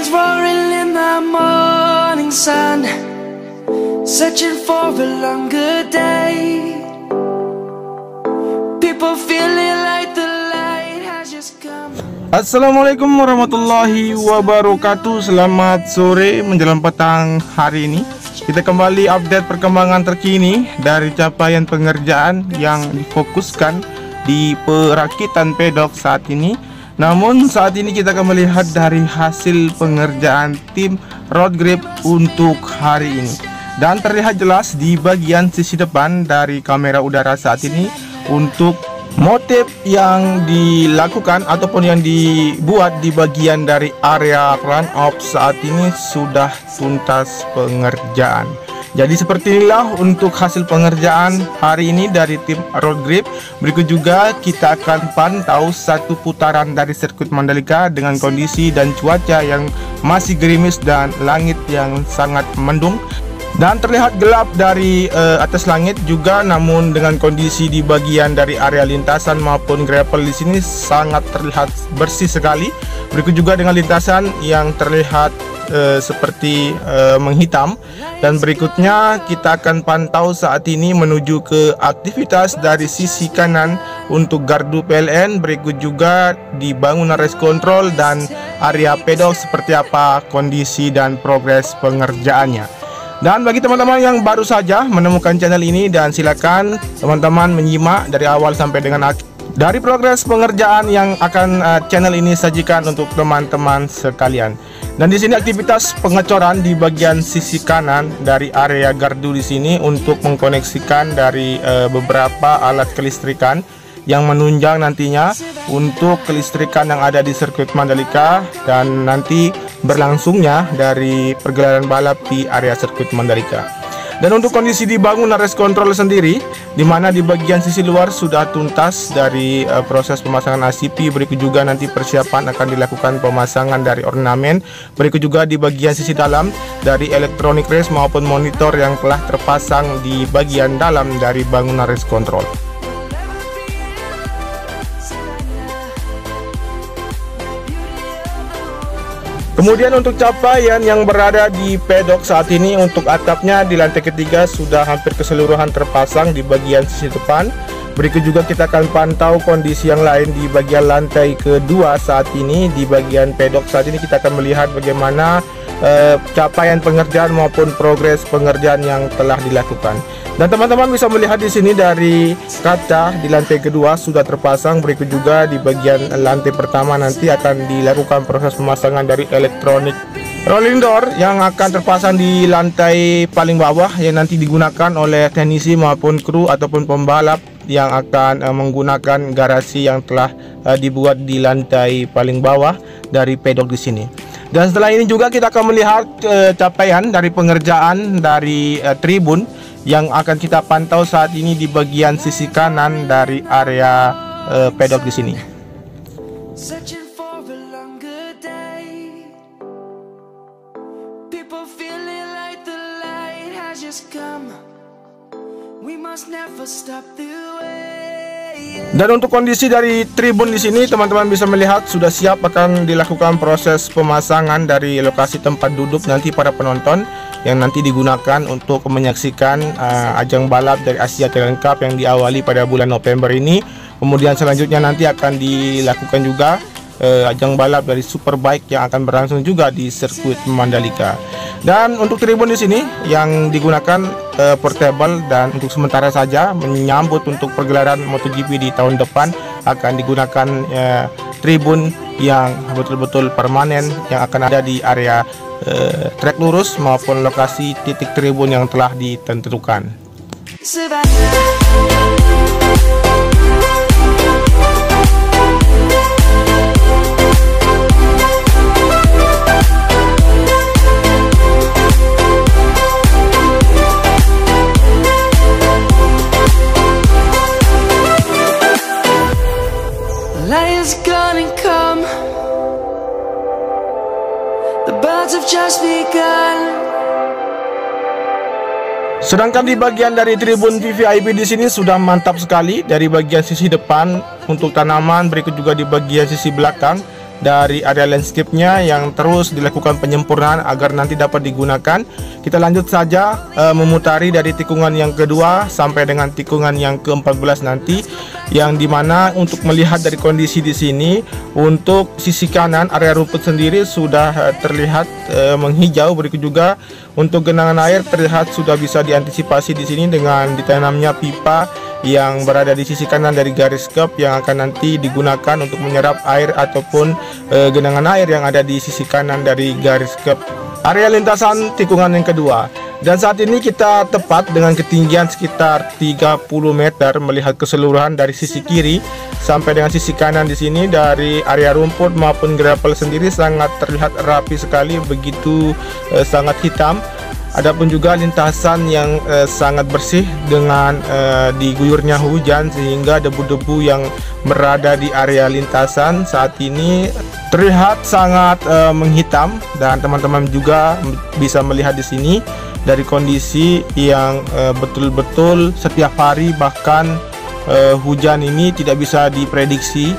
Lions roaring in the morning sun, searching for a longer day. People feeling like the light has just come. Assalamualaikum warahmatullahi wabarakatuh. Selamat sore menjelang petang hari ini. Kita kembali update perkembangan terkini dari capaian pengerjaan yang difokuskan di perakitan pedok saat ini. Namun saat ini kita akan melihat dari hasil pengerjaan tim road grip untuk hari ini. Dan terlihat jelas di bagian sisi depan dari kamera udara saat ini untuk motif yang dilakukan ataupun yang dibuat di bagian dari area run off saat ini sudah tuntas pengerjaan. Jadi seperti inilah untuk hasil pengerjaan hari ini dari tim road grip. Berikut juga kita akan pantau satu putaran dari sirkuit Mandalika dengan kondisi dan cuaca yang masih gerimis dan langit yang sangat mendung. Dan terlihat gelap dari atas langit juga, namun dengan kondisi di bagian dari area lintasan maupun gravel di sini sangat terlihat bersih sekali. Berikut juga dengan lintasan yang terlihat seperti menghitam. Dan berikutnya kita akan pantau saat ini menuju ke aktivitas dari sisi kanan untuk gardu PLN. Berikut juga di bangunan race control dan area pedok seperti apa kondisi dan progres pengerjaannya. Dan bagi teman-teman yang baru saja menemukan channel ini, dan silakan teman-teman menyimak dari awal sampai dengan akhir dari progres pengerjaan yang akan channel ini sajikan untuk teman-teman sekalian. Dan di sini aktivitas pengecoran di bagian sisi kanan dari area gardu di sini untuk mengkoneksikan dari beberapa alat kelistrikan yang menunjang nantinya untuk kelistrikan yang ada di sirkuit Mandalika dan nanti berlangsungnya dari pergelaran balap di area sirkuit Mandalika. Dan untuk kondisi di bangunan race control sendiri, di mana di bagian sisi luar sudah tuntas dari proses pemasangan ACP. Berikut juga nanti persiapan akan dilakukan pemasangan dari ornamen. Berikut juga di bagian sisi dalam dari electronic race maupun monitor yang telah terpasang di bagian dalam dari bangunan race control. Kemudian untuk capaian yang berada di pedok saat ini, untuk atapnya di lantai ketiga sudah hampir keseluruhan terpasang di bagian sisi depan. Berikut juga kita akan pantau kondisi yang lain di bagian lantai kedua saat ini. Di bagian pedok saat ini kita akan melihat bagaimana capaian pengerjaan maupun progres pengerjaan yang telah dilakukan. Dan teman-teman bisa melihat di sini dari kaca di lantai kedua sudah terpasang. Berikut juga di bagian lantai pertama nanti akan dilakukan proses pemasangan dari elektronik rolling door yang akan terpasang di lantai paling bawah, yang nanti digunakan oleh teknisi maupun kru ataupun pembalap yang akan menggunakan garasi yang telah dibuat di lantai paling bawah dari pedok di sini. Dan setelah ini juga kita akan melihat capaian dari pengerjaan dari tribun yang akan kita pantau saat ini di bagian sisi kanan dari area pedok di sini. Dan untuk kondisi dari tribun di sini, teman-teman bisa melihat sudah siap akan dilakukan proses pemasangan dari lokasi tempat duduk nanti para penonton yang nanti digunakan untuk menyaksikan ajang balap dari Asia Talent Cup yang diawali pada bulan November ini. Kemudian selanjutnya nanti akan dilakukan juga ajang balap dari Superbike yang akan berlangsung juga di sirkuit Mandalika. Dan untuk tribun di sini yang digunakan portable, dan untuk sementara saja menyambut untuk pergelaran MotoGP di tahun depan akan digunakan tribun yang betul-betul permanen yang akan ada di area trek lurus maupun lokasi titik tribun yang telah ditentukan. Lions gonna come. The birds have just begun. Sedangkan di bagian dari tribun VVIP di sini sudah mantap sekali dari bagian sisi depan untuk tanaman, berikut juga di bagian sisi belakang dari area landscape-nya yang terus dilakukan penyempurnaan agar nanti dapat digunakan. Kita lanjut saja memutari dari tikungan yang kedua sampai dengan tikungan yang ke-14 nanti, yang dimana untuk melihat dari kondisi di sini, untuk sisi kanan area rumput sendiri sudah terlihat menghijau. Berikut juga untuk genangan air terlihat sudah bisa diantisipasi di sini dengan ditanamnya pipa yang berada di sisi kanan dari garis kep yang akan nanti digunakan untuk menyerap air ataupun genangan air yang ada di sisi kanan dari garis kep area lintasan tikungan yang kedua. Dan saat ini kita tepat dengan ketinggian sekitar 30 meter melihat keseluruhan dari sisi kiri sampai dengan sisi kanan. Di sini dari area rumput maupun gravel sendiri sangat terlihat rapi sekali, begitu sangat hitam. Adapun juga lintasan yang sangat bersih dengan diguyurnya hujan, sehingga debu-debu yang berada di area lintasan saat ini terlihat sangat menghitam. Dan teman-teman juga bisa melihat di sini dari kondisi yang betul-betul setiap hari, bahkan hujan ini tidak bisa diprediksi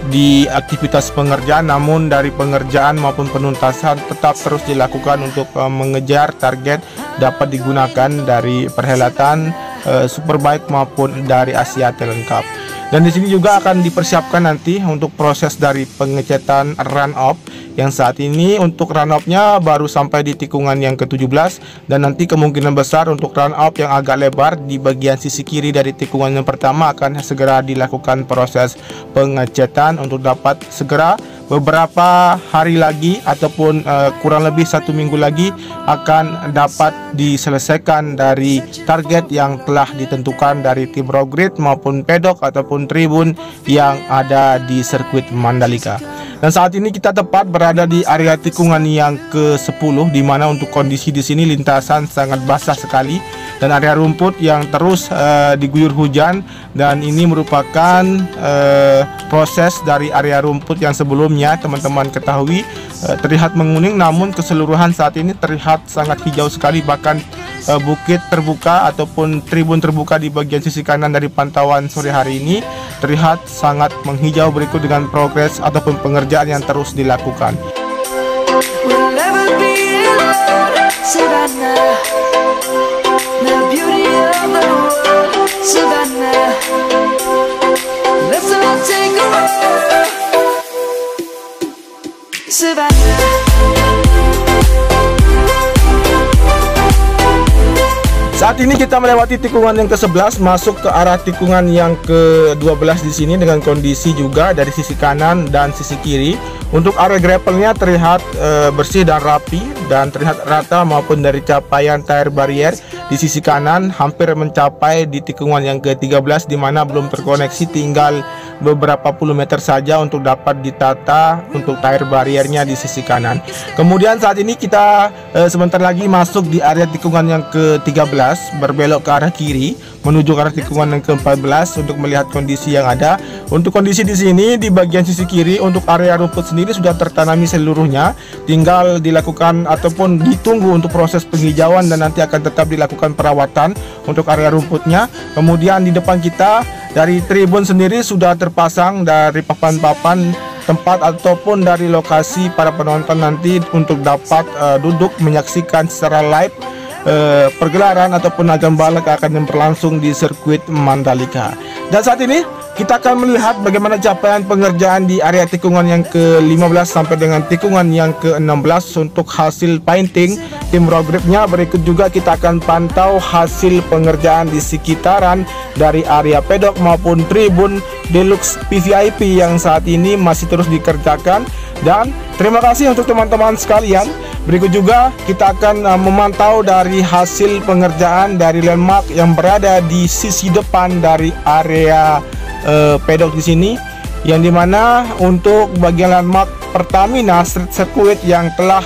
di aktivitas pengerjaan, namun dari pengerjaan maupun penuntasan tetap terus dilakukan untuk mengejar target dapat digunakan dari perhelatan Superbike maupun dari Asia Talent Cup. Dan di sini juga akan dipersiapkan nanti untuk proses dari pengecetan run off, yang saat ini untuk run off-nya baru sampai di tikungan yang ke-17, dan nanti kemungkinan besar untuk run off yang agak lebar di bagian sisi kiri dari tikungan yang pertama akan segera dilakukan proses pengecetan untuk dapat segera beberapa hari lagi ataupun kurang lebih 1 minggu lagi akan dapat diselesaikan dari target yang telah ditentukan dari tim road grid maupun pedok ataupun tribun yang ada di sirkuit Mandalika. Dan saat ini kita tepat berada di area tikungan yang ke-10, di mana untuk kondisi di sini lintasan sangat basah sekali dan area rumput yang terus diguyur hujan, dan ini merupakan proses dari area rumput yang sebelumnya teman-teman ketahui terlihat menguning, namun keseluruhan saat ini terlihat sangat hijau sekali. Bahkan bukit terbuka ataupun tribun terbuka di bagian sisi kanan dari pantauan sore hari ini terlihat sangat menghijau. Berikut dengan progres ataupun pengerjaan yang terus dilakukan. Saat ini kita melewati tikungan yang ke-11 masuk ke arah tikungan yang ke-12 di sini dengan kondisi juga dari sisi kanan dan sisi kiri. Untuk area gravelnya terlihat bersih dan rapi dan terlihat rata, maupun dari capaian tire barrier di sisi kanan hampir mencapai di tikungan yang ke-13, di mana belum terkoneksi, tinggal beberapa puluh meter saja untuk dapat ditata untuk tire barriernya di sisi kanan. Kemudian saat ini kita sebentar lagi masuk di area tikungan yang ke-13, berbelok ke arah kiri menuju ke arah tikungan yang ke-14 untuk melihat kondisi yang ada. Untuk kondisi di sini di bagian sisi kiri untuk area rumput sendiri sudah tertanami seluruhnya, tinggal dilakukan ataupun ditunggu untuk proses penghijauan dan nanti akan tetap dilakukan perawatan untuk area rumputnya. Kemudian di depan kita dari tribun sendiri sudah terpasang dari papan-papan tempat ataupun dari lokasi para penonton nanti untuk dapat duduk menyaksikan secara live pergelaran ataupun ajang balap akan berlangsung di sirkuit Mandalika. Dan saat ini kita akan melihat bagaimana capaian pengerjaan di area tikungan yang ke-15 sampai dengan tikungan yang ke-16 untuk hasil painting tim road gripnya. Berikut juga kita akan pantau hasil pengerjaan di sekitaran dari area pedok maupun tribun deluxe PVIP yang saat ini masih terus dikerjakan. Dan terima kasih untuk teman-teman sekalian. Berikut juga kita akan memantau dari hasil pengerjaan dari landmark yang berada di sisi depan dari area pedok di sini, yang dimana untuk bagian landmark Pertamina Street Circuit yang telah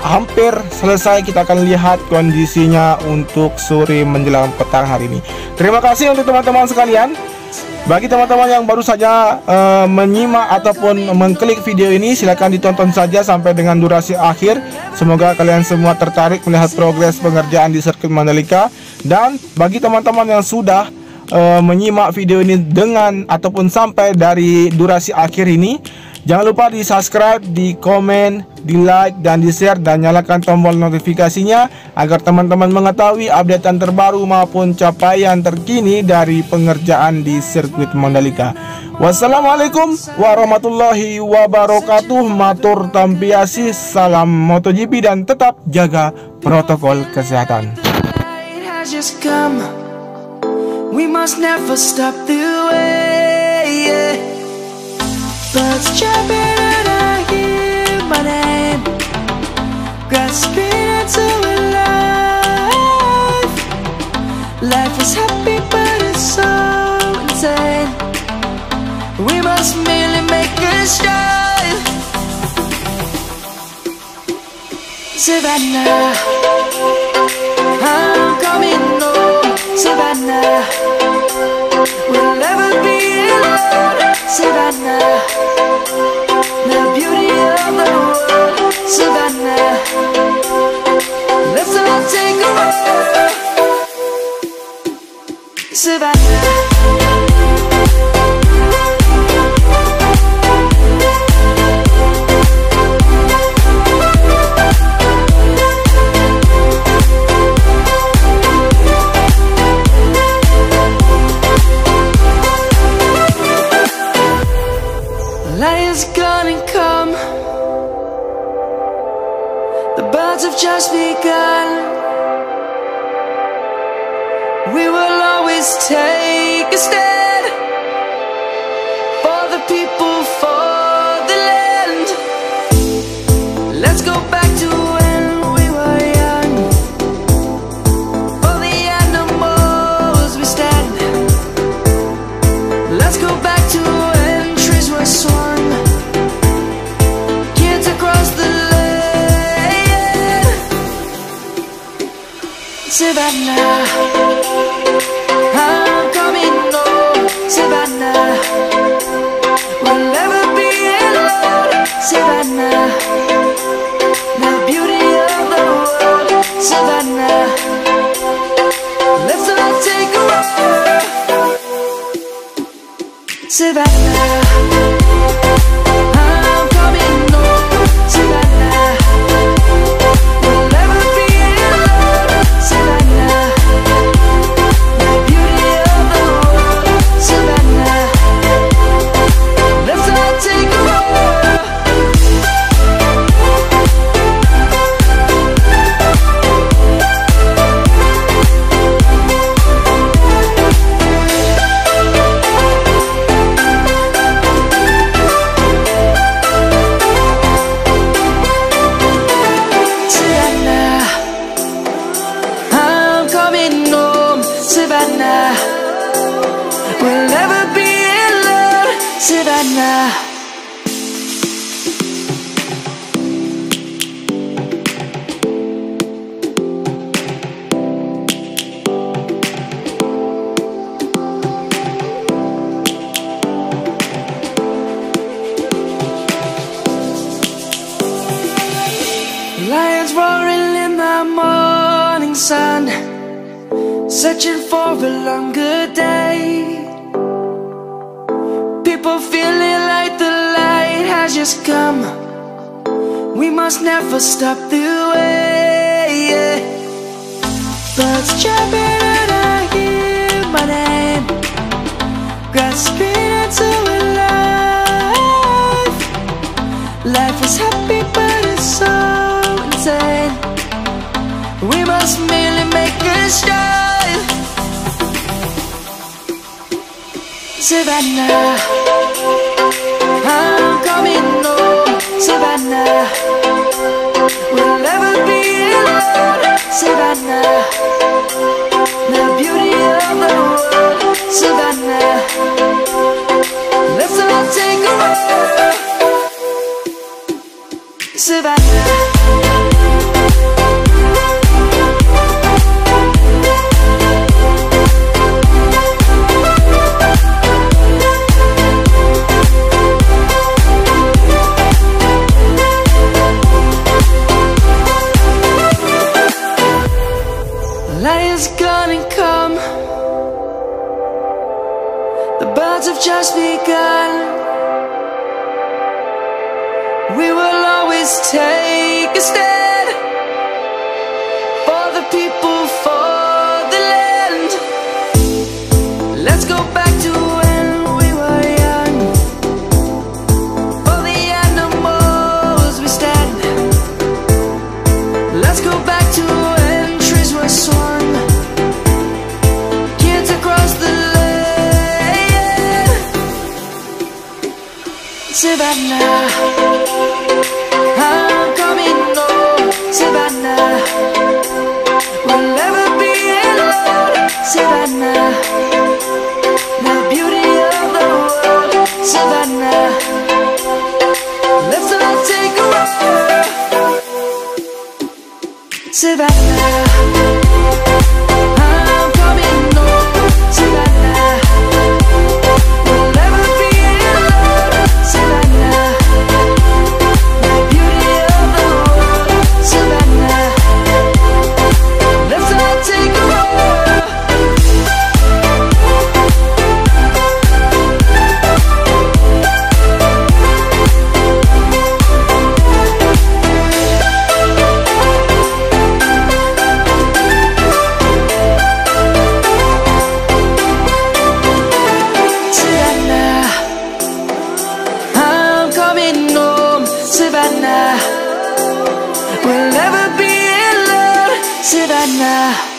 hampir selesai, kita akan lihat kondisinya untuk sore menjelang petang hari ini. Terima kasih untuk teman-teman sekalian. Bagi teman-teman yang baru saja menyimak ataupun mengklik video ini, silahkan ditonton saja sampai dengan durasi akhir. Semoga kalian semua tertarik melihat progres pengerjaan di sirkuit Mandalika. Dan bagi teman-teman yang sudah menyimak video ini dengan ataupun sampai dari durasi akhir ini, Jangan lupa di subscribe, di komen, di like, dan di share, dan nyalakan tombol notifikasinya agar teman-teman mengetahui updatean terbaru maupun capaian terkini dari pengerjaan di sirkuit Mandalika. Wassalamualaikum warahmatullahi wabarakatuh. Matur tampiasi, salam MotoGP, dan tetap jaga protokol kesehatan. We must never stop the way. Birds chirping and I hear my name, grasping into a life. Life is happy but it's so insane. We must merely make a start. Savannah, I'm coming home. Savannah, we'll never be alone. Savannah, the beauty of the world. Savannah, let's all take a walk. Savannah. Lion's gonna come. The birds have just begun. We will always take a stand for the people, for the land. Let's go back to when we were young. For the animals we stand. Let's go back to when trees were swung. Savannah, I'm coming home. Savannah, we'll never be alone. Savannah, the beauty of the world. Savannah, let's all take a walk. Savannah, I'm coming home. Savannah, we'll never be alone. Savannah, the beauty of the world. Savannah, let's all take a walk. Savannah, I'm coming home. Savannah, we'll never be alone. Savannah. Lions roaring in the morning sun, searching for a longer day. People feeling like the light has just come. We must never stop the way. Birds chirping and I hear my name, grasping into a life. Life is happy but it's so insane. We must merely make a start. Savannah, I'm coming home. Savannah, we'll never be alone. Savannah, the beauty of the world. Savannah, let's all take a walk. Savannah. Lion's gonna come. The birds have just begun. Let's take a stand for the people, for the land. Let's go back to when we were young. For the animals we stand. Let's go back to when trees were swung. Kids across the land. Savannah, I'm coming home. Savannah, we'll never be alone. Savannah, the beauty of the world. Savannah, let's all take a walk. Savannah, I'm coming home. Savannah, we'll never be alone. Savannah, the beauty of the world. Savannah, let's all take a walk. Savannah, I'm coming home. Savannah, we'll never be alone. Savannah.